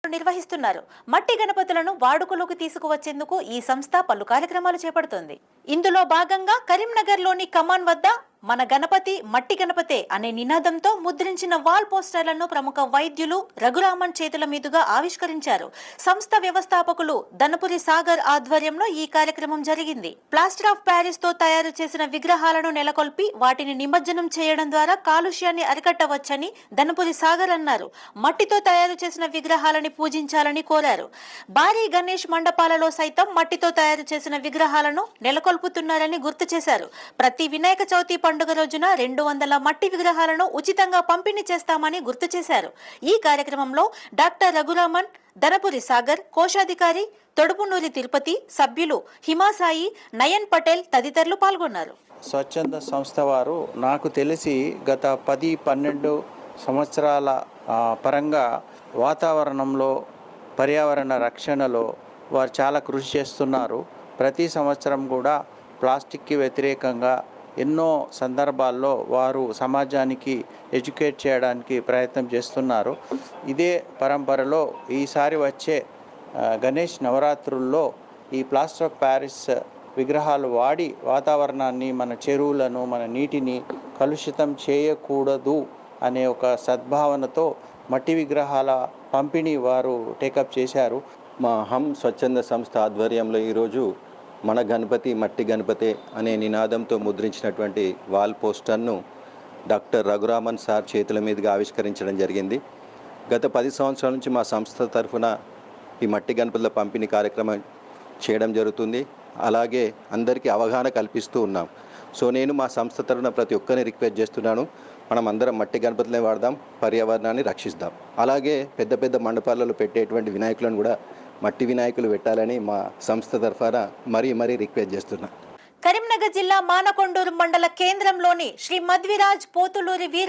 కార్యక్రమాలను నిర్వహిస్తున్నారు. మట్టి గణపతులను వాడుకలోకి తీసుకువచ్చేందుకు ఈ సంస్థ పలు కార్యక్రమాలు చేపడుతోంది. ఇందులో భాగంగా కరీంనగర్లోని కమాన్ వద్ద మన గణపతి మట్టి గణపతే అనే నినాదంతో ముద్రించిన వాల్ పోస్టర్లను ప్రముఖ వైద్యులు రఘురామన్ చేతుల మీదుగా ఆవిష్కరించారు. సంస్థ వ్యవస్థాపకులు దనపురి సాగర్ ఆధ్వర్యంలో ఈ కార్యక్రమం జరిగింది. ప్లాస్టర్ ఆఫ్ ప్యారిస్ తో తయారు చేసిన విగ్రహాలను నెలకొల్పి వాటిని నిమజ్జనం చేయడం ద్వారా కాలుష్యాన్ని అరికట్టవచ్చని దనపురి సాగర్ అన్నారు. మట్టితో తయారు చేసిన విగ్రహాలని పూజించాలని కోరారు. భారీ గణేష్ మండపాలలో సైతం మట్టితో తయారు చేసిన విగ్రహాలను నెలకొల్పుతున్నారని గుర్తు చేశారు. ప్రతి వినాయక చవితి పండుగ రోజున 200 మట్టి విగ్రహాలను ఉచితంగా పంపిణీ చేస్తామని గుర్తు చేశారు. ఈ కార్యక్రమంలో డాక్టర్ రఘురామన్, దనపురి సాగర్, కోశాధికారి తొడుపునూరి తిరుపతి, సభ్యులు హిమాసాయి, నయన్ పటేల్ తదితరులు పాల్గొన్నారు. స్వచ్ఛంద సంస్థ వారు నాకు తెలిసి గత 10-12 సంవత్సరాల పరంగా వాతావరణంలో పర్యావరణ రక్షణలో వారు చాలా కృషి చేస్తున్నారు. ప్రతి సంవత్సరం కూడా ప్లాస్టిక్కి వ్యతిరేకంగా ఎన్నో సందర్భాల్లో వారు సమాజానికి ఎడ్యుకేట్ చేయడానికి ప్రయత్నం చేస్తున్నారు. ఇదే పరంపరలో ఈసారి వచ్చే గణేష్ నవరాత్రుల్లో ఈ ప్లాస్టర్ ఆఫ్ ప్యారిస్ విగ్రహాలు వాడి వాతావరణాన్ని, మన చెరువులను, మన నీటిని కలుషితం చేయకూడదు అనే ఒక సద్భావనతో మట్టి విగ్రహాల పంపిణీ వారు టేకప్ చేశారు. మా హమ్ స్వచ్ఛంద సంస్థ ఆధ్వర్యంలో ఈరోజు మన గణపతి మట్టి గణపతే అనే నినాదంతో ముద్రించినటువంటి వాల్ పోస్టర్ను డాక్టర్ రఘురామన్ సార్ చేతుల మీదుగా ఆవిష్కరించడం జరిగింది. గత 10 సంవత్సరాల నుంచి మా సంస్థ తరఫున ఈ మట్టి గణపతుల పంపిణీ కార్యక్రమం చేయడం జరుగుతుంది. అలాగే అందరికీ అవగాహన కల్పిస్తూ ఉన్నాం. సో నేను మా సంస్థ తరఫున ప్రతి ఒక్కరిని రిక్వెస్ట్ చేస్తున్నాను, మనం అందరం మట్టి గణపతులనే వాడదాం, పర్యావరణాన్ని రక్షిస్తాం. అలాగే పెద్ద పెద్ద మండపాలలో పెట్టేటువంటి వినాయకులను కూడా మట్టి వినాయకులు పెట్టాలని మా సంస్థ తరఫున మరీ రిక్వెస్ట్ చేస్తున్నా. కరీంనగర్ జిల్లా మానకొండూరు మండల కేంద్రంలోని శ్రీ మధ్విరాజ్ పోతులూరి వీర